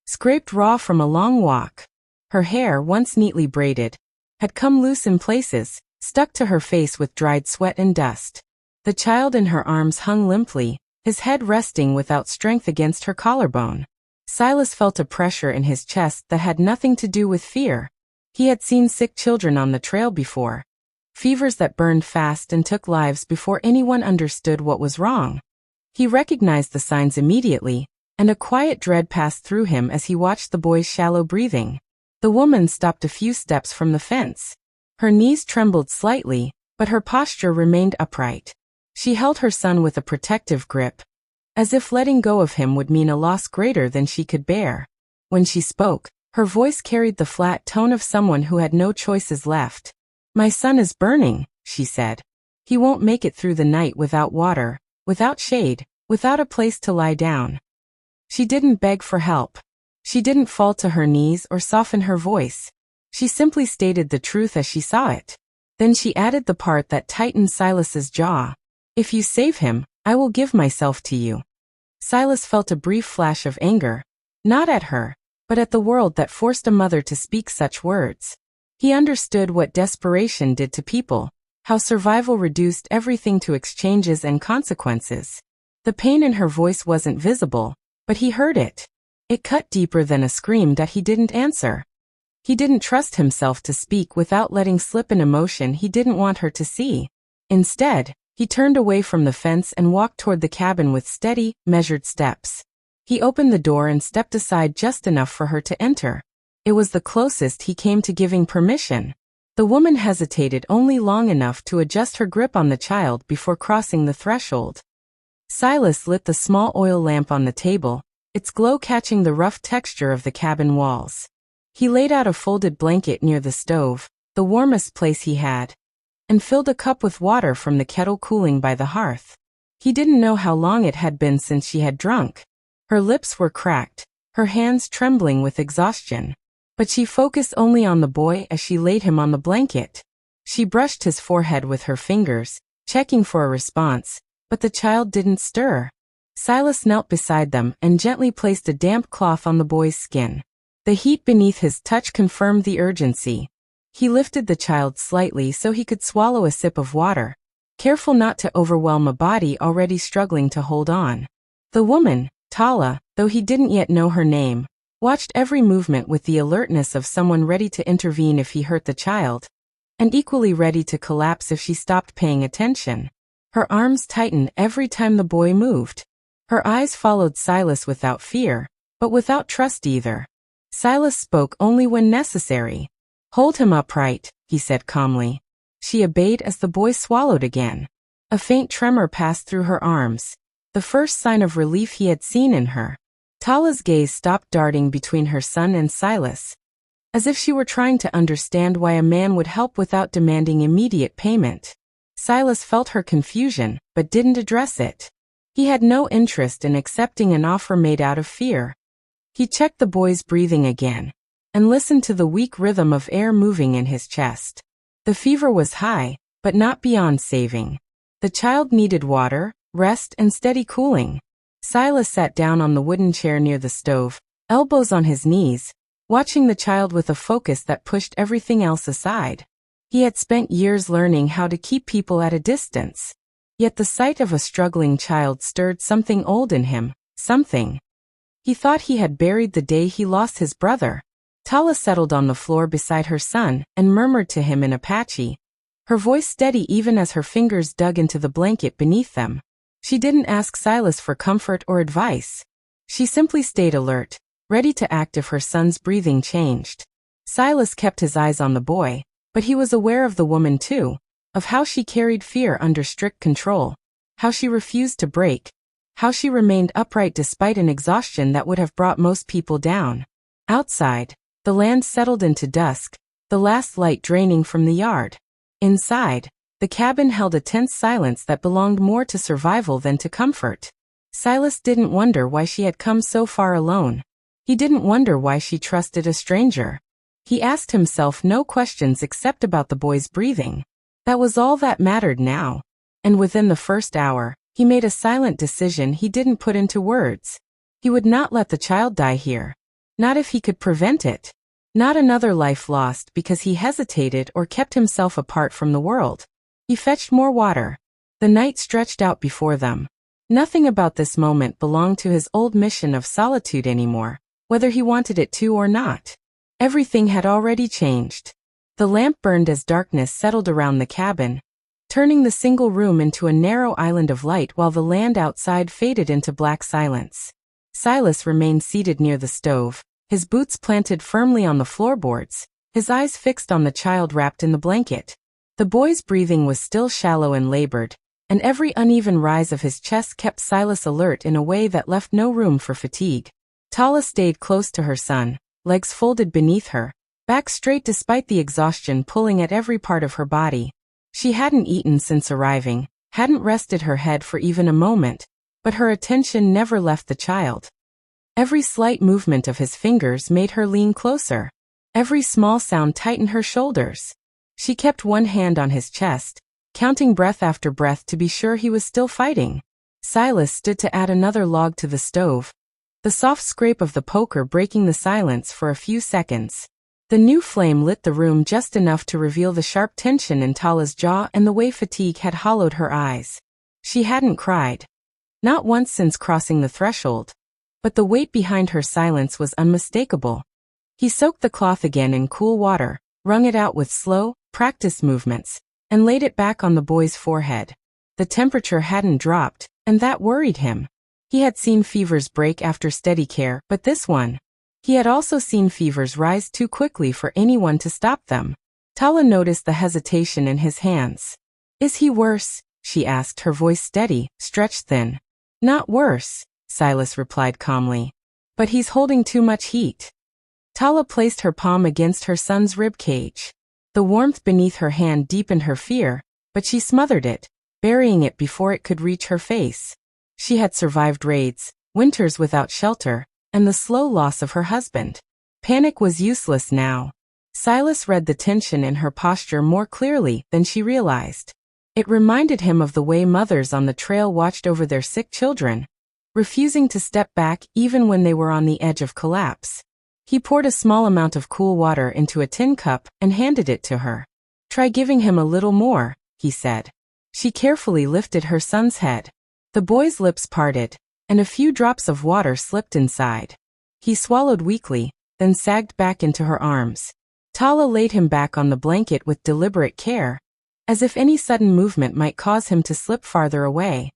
scraped raw from a long walk. Her hair, once neatly braided, had come loose in places, stuck to her face with dried sweat and dust. The child in her arms hung limply, his head resting without strength against her collarbone. Silas felt a pressure in his chest that had nothing to do with fear. He had seen sick children on the trail before. Fevers that burned fast and took lives before anyone understood what was wrong. He recognized the signs immediately, and a quiet dread passed through him as he watched the boy's shallow breathing. The woman stopped a few steps from the fence. Her knees trembled slightly, but her posture remained upright. She held her son with a protective grip, as if letting go of him would mean a loss greater than she could bear. When she spoke, her voice carried the flat tone of someone who had no choices left. "My son is burning," she said. "He won't make it through the night without water, without shade, without a place to lie down." She didn't beg for help. She didn't fall to her knees or soften her voice. She simply stated the truth as she saw it. Then she added the part that tightened Silas's jaw. "If you save him, I will give myself to you." Silas felt a brief flash of anger, not at her, but at the world that forced a mother to speak such words. He understood what desperation did to people, how survival reduced everything to exchanges and consequences. The pain in her voice wasn't visible, but he heard it. It cut deeper than a scream that he didn't answer. He didn't trust himself to speak without letting slip an emotion he didn't want her to see. Instead, he turned away from the fence and walked toward the cabin with steady, measured steps. He opened the door and stepped aside just enough for her to enter. It was the closest he came to giving permission. The woman hesitated only long enough to adjust her grip on the child before crossing the threshold. Silas lit the small oil lamp on the table, its glow catching the rough texture of the cabin walls. He laid out a folded blanket near the stove, the warmest place he had, and filled a cup with water from the kettle cooling by the hearth. He didn't know how long it had been since she had drunk. Her lips were cracked, her hands trembling with exhaustion. But she focused only on the boy as she laid him on the blanket. She brushed his forehead with her fingers, checking for a response, but the child didn't stir. Silas knelt beside them and gently placed a damp cloth on the boy's skin. The heat beneath his touch confirmed the urgency. He lifted the child slightly so he could swallow a sip of water, careful not to overwhelm a body already struggling to hold on. The woman, Tala, though he didn't yet know her name, watched every movement with the alertness of someone ready to intervene if he hurt the child, and equally ready to collapse if she stopped paying attention. Her arms tightened every time the boy moved. Her eyes followed Silas without fear, but without trust either. Silas spoke only when necessary. "Hold him upright," he said calmly. She obeyed as the boy swallowed again. A faint tremor passed through her arms, the first sign of relief he had seen in her. Tala's gaze stopped darting between her son and Silas, as if she were trying to understand why a man would help without demanding immediate payment. Silas felt her confusion, but didn't address it. He had no interest in accepting an offer made out of fear. He checked the boy's breathing again, and listened to the weak rhythm of air moving in his chest. The fever was high, but not beyond saving. The child needed water, rest, and steady cooling. Silas sat down on the wooden chair near the stove, elbows on his knees, watching the child with a focus that pushed everything else aside. He had spent years learning how to keep people at a distance. Yet the sight of a struggling child stirred something old in him, something he thought he had buried the day he lost his brother. Tala settled on the floor beside her son and murmured to him in Apache, her voice steady even as her fingers dug into the blanket beneath them. She didn't ask Silas for comfort or advice. She simply stayed alert, ready to act if her son's breathing changed. Silas kept his eyes on the boy, but he was aware of the woman too, of how she carried fear under strict control, how she refused to break, how she remained upright despite an exhaustion that would have brought most people down. Outside, the land settled into dusk, the last light draining from the yard. Inside, the cabin held a tense silence that belonged more to survival than to comfort. Silas didn't wonder why she had come so far alone. He didn't wonder why she trusted a stranger. He asked himself no questions except about the boy's breathing. That was all that mattered now. And within the first hour, he made a silent decision he didn't put into words. He would not let the child die here. Not if he could prevent it. Not another life lost because he hesitated or kept himself apart from the world. He fetched more water. The night stretched out before them. Nothing about this moment belonged to his old mission of solitude anymore, whether he wanted it to or not. Everything had already changed. The lamp burned as darkness settled around the cabin, turning the single room into a narrow island of light while the land outside faded into black silence. Silas remained seated near the stove, his boots planted firmly on the floorboards, his eyes fixed on the child wrapped in the blanket. The boy's breathing was still shallow and labored, and every uneven rise of his chest kept Silas alert in a way that left no room for fatigue. Tala stayed close to her son, legs folded beneath her, back straight despite the exhaustion pulling at every part of her body. She hadn't eaten since arriving, hadn't rested her head for even a moment, but her attention never left the child. Every slight movement of his fingers made her lean closer. Every small sound tightened her shoulders. She kept one hand on his chest, counting breath after breath to be sure he was still fighting. Silas stood to add another log to the stove, the soft scrape of the poker breaking the silence for a few seconds. The new flame lit the room just enough to reveal the sharp tension in Tala's jaw and the way fatigue had hollowed her eyes. She hadn't cried. Not once since crossing the threshold. But the weight behind her silence was unmistakable. He soaked the cloth again in cool water, wrung it out with slow, practiced movements, and laid it back on the boy's forehead. The temperature hadn't dropped, and that worried him. He had seen fevers break after steady care, but this one. He had also seen fevers rise too quickly for anyone to stop them. Tala noticed the hesitation in his hands. "Is he worse?" she asked, her voice steady, stretched thin. "Not worse," Silas replied calmly. "But he's holding too much heat." Tala placed her palm against her son's rib cage. The warmth beneath her hand deepened her fear, but she smothered it, burying it before it could reach her face. She had survived raids, winters without shelter, and the slow loss of her husband. Panic was useless now. Silas read the tension in her posture more clearly than she realized. It reminded him of the way mothers on the trail watched over their sick children, refusing to step back even when they were on the edge of collapse. He poured a small amount of cool water into a tin cup and handed it to her. "Try giving him a little more," he said. She carefully lifted her son's head. The boy's lips parted, and a few drops of water slipped inside. He swallowed weakly, then sagged back into her arms. Tala laid him back on the blanket with deliberate care, as if any sudden movement might cause him to slip farther away.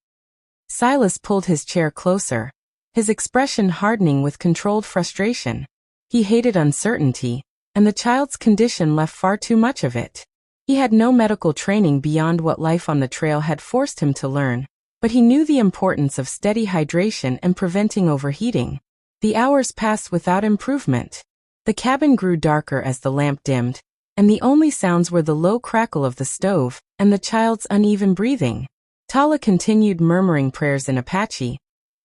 Silas pulled his chair closer, his expression hardening with controlled frustration. He hated uncertainty, and the child's condition left far too much of it. He had no medical training beyond what life on the trail had forced him to learn, but he knew the importance of steady hydration and preventing overheating. The hours passed without improvement. The cabin grew darker as the lamp dimmed, and the only sounds were the low crackle of the stove and the child's uneven breathing. Tala continued murmuring prayers in Apache,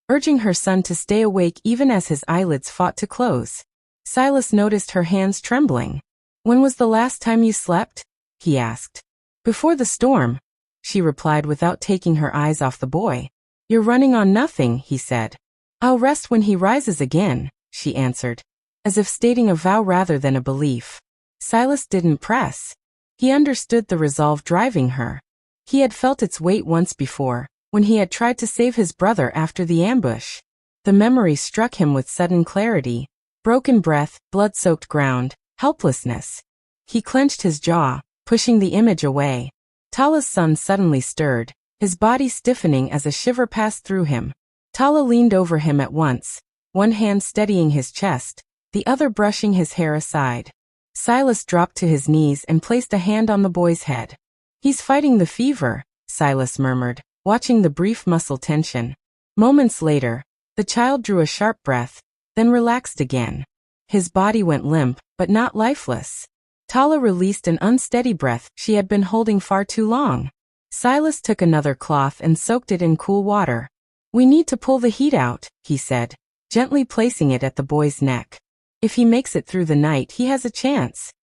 urging her son to stay awake even as his eyelids fought to close. Silas noticed her hands trembling. "When was the last time you slept?" he asked. "Before the storm," she replied without taking her eyes off the boy. "You're running on nothing," he said. "I'll rest when he rises again," she answered, as if stating a vow rather than a belief. Silas didn't press. He understood the resolve driving her. He had felt its weight once before, when he had tried to save his brother after the ambush. The memory struck him with sudden clarity. Broken breath, blood-soaked ground, helplessness. He clenched his jaw, pushing the image away. Tala's son suddenly stirred, his body stiffening as a shiver passed through him. Tala leaned over him at once, one hand steadying his chest, the other brushing his hair aside. Silas dropped to his knees and placed a hand on the boy's head. "He's fighting the fever," Silas murmured, watching the brief muscle tension. Moments later, the child drew a sharp breath, then relaxed again. His body went limp, but not lifeless. Tala released an unsteady breath she had been holding far too long. Silas took another cloth and soaked it in cool water. "We need to pull the heat out," he said, gently placing it at the boy's neck. "If he makes it through the night, he has a chance."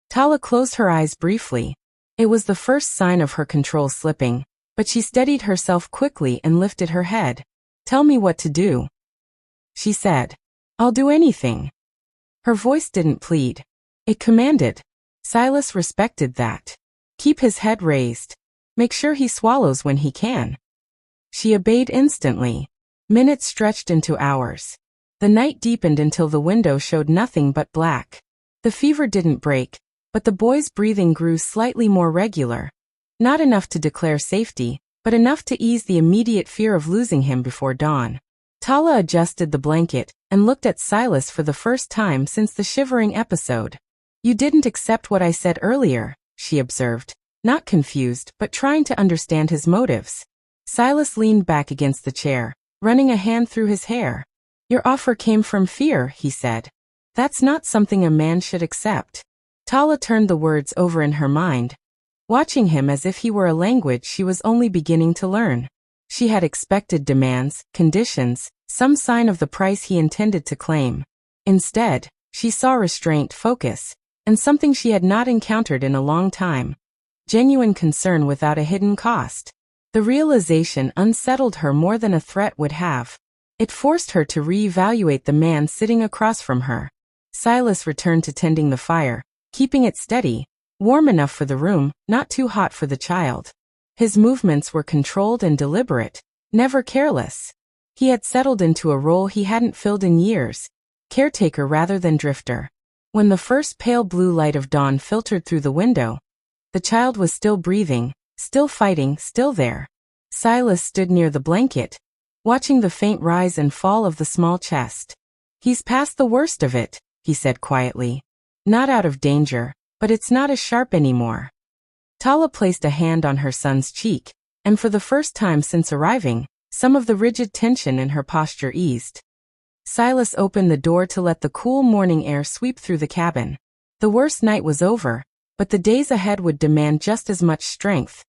Tala closed her eyes briefly. It was the first sign of her control slipping, but she steadied herself quickly and lifted her head. "Tell me what to do," she said. "I'll do anything." Her voice didn't plead. It commanded. Silas respected that. Keep his head raised. Make sure he swallows when he can. She obeyed instantly. Minutes stretched into hours. The night deepened until the window showed nothing but black. The fever didn't break, but the boy's breathing grew slightly more regular. Not enough to declare safety, but enough to ease the immediate fear of losing him before dawn. Tala adjusted the blanket and looked at Silas for the first time since the shivering episode. You didn't accept what I said earlier, she observed, not confused but trying to understand his motives. Silas leaned back against the chair, running a hand through his hair. Your offer came from fear, he said. That's not something a man should accept. Tala turned the words over in her mind, watching him as if he were a language she was only beginning to learn. She had expected demands, conditions, some sign of the price he intended to claim. Instead, she saw restraint, focus, and something she had not encountered in a long time. Genuine concern without a hidden cost. The realization unsettled her more than a threat would have. It forced her to reevaluate the man sitting across from her. Silas returned to tending the fire, keeping it steady, warm enough for the room, not too hot for the child. His movements were controlled and deliberate, never careless. He had settled into a role he hadn't filled in years, caretaker rather than drifter. When the first pale blue light of dawn filtered through the window, the child was still breathing, still fighting, still there. Silas stood near the blanket, watching the faint rise and fall of the small chest. He's past the worst of it, he said quietly. Not out of danger, but it's not as sharp anymore. Tala placed a hand on her son's cheek, and for the first time since arriving, some of the rigid tension in her posture eased. Silas opened the door to let the cool morning air sweep through the cabin. The worst night was over, but the days ahead would demand just as much strength.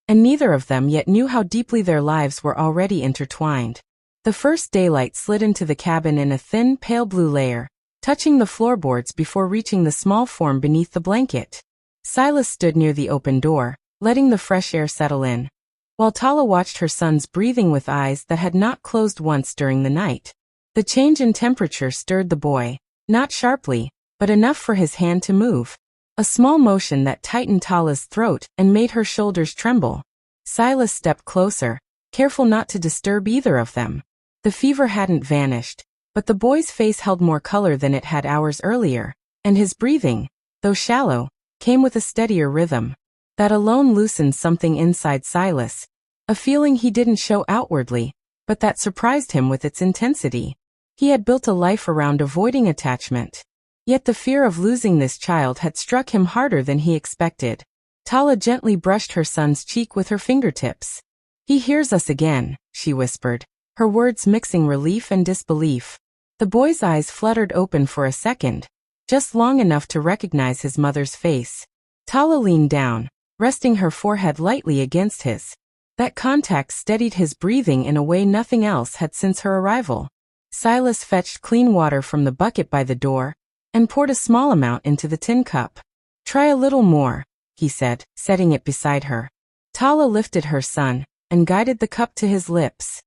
And neither of them yet knew how deeply their lives were already intertwined. The first daylight slid into the cabin in a thin, pale blue layer, touching the floorboards before reaching the small form beneath the blanket. Silas stood near the open door, letting the fresh air settle in, while Tala watched her son's breathing with eyes that had not closed once during the night. The change in temperature stirred the boy, not sharply, but enough for his hand to move. A small motion that tightened Tala's throat and made her shoulders tremble. Silas stepped closer, careful not to disturb either of them. The fever hadn't vanished, but the boy's face held more color than it had hours earlier, and his breathing, though shallow, came with a steadier rhythm. That alone loosened something inside Silas, a feeling he didn't show outwardly, but that surprised him with its intensity. He had built a life around avoiding attachment. Yet the fear of losing this child had struck him harder than he expected. Tala gently brushed her son's cheek with her fingertips. He hears us again, she whispered, her words mixing relief and disbelief. The boy's eyes fluttered open for a second, just long enough to recognize his mother's face. Tala leaned down, resting her forehead lightly against his. That contact steadied his breathing in a way nothing else had since her arrival. Silas fetched clean water from the bucket by the door and poured a small amount into the tin cup. Try a little more, he said, setting it beside her. Tala lifted her son and guided the cup to his lips.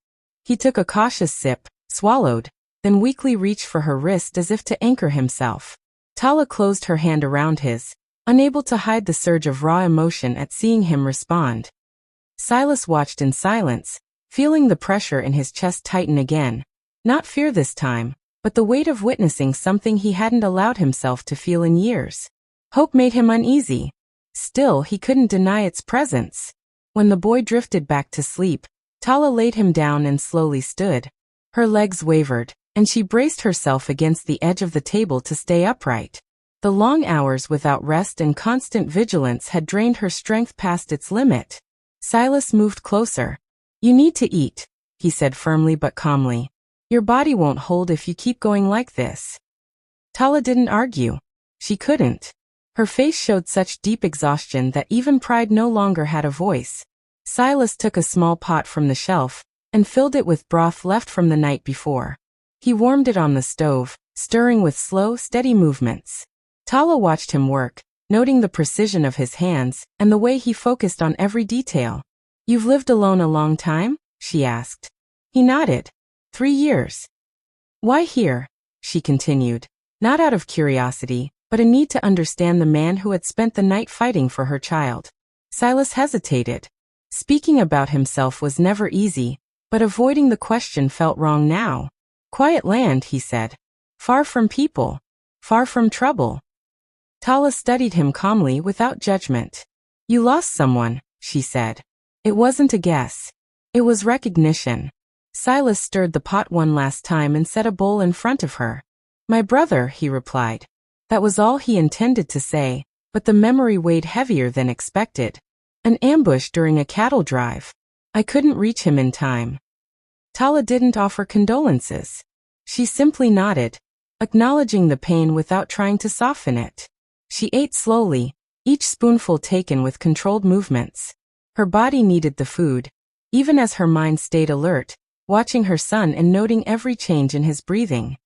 He took a cautious sip, swallowed, then weakly reached for her wrist as if to anchor himself. Tala closed her hand around his, unable to hide the surge of raw emotion at seeing him respond. Silas watched in silence, feeling the pressure in his chest tighten again. Not fear this time, but the weight of witnessing something he hadn't allowed himself to feel in years. Hope made him uneasy. Still, he couldn't deny its presence. When the boy drifted back to sleep, Tala laid him down and slowly stood. Her legs wavered, and she braced herself against the edge of the table to stay upright. The long hours without rest and constant vigilance had drained her strength past its limit. Silas moved closer. You need to eat, he said firmly but calmly. Your body won't hold if you keep going like this. Tala didn't argue. She couldn't. Her face showed such deep exhaustion that even pride no longer had a voice. Silas took a small pot from the shelf and filled it with broth left from the night before. He warmed it on the stove, stirring with slow, steady movements. Tala watched him work, noting the precision of his hands and the way he focused on every detail. You've lived alone a long time? She asked. He nodded. 3 years. Why here? She continued. Not out of curiosity, but a need to understand the man who had spent the night fighting for her child. Silas hesitated. Speaking about himself was never easy, but avoiding the question felt wrong now. Quiet land, he said. Far from people. Far from trouble. Tala studied him calmly without judgment. You lost someone, she said. It wasn't a guess. It was recognition. Silas stirred the pot one last time and set a bowl in front of her. My brother, he replied. That was all he intended to say, but the memory weighed heavier than expected. An ambush during a cattle drive. I couldn't reach him in time. Tala didn't offer condolences. She simply nodded, acknowledging the pain without trying to soften it. She ate slowly, each spoonful taken with controlled movements. Her body needed the food, even as her mind stayed alert, watching her son and noting every change in his breathing.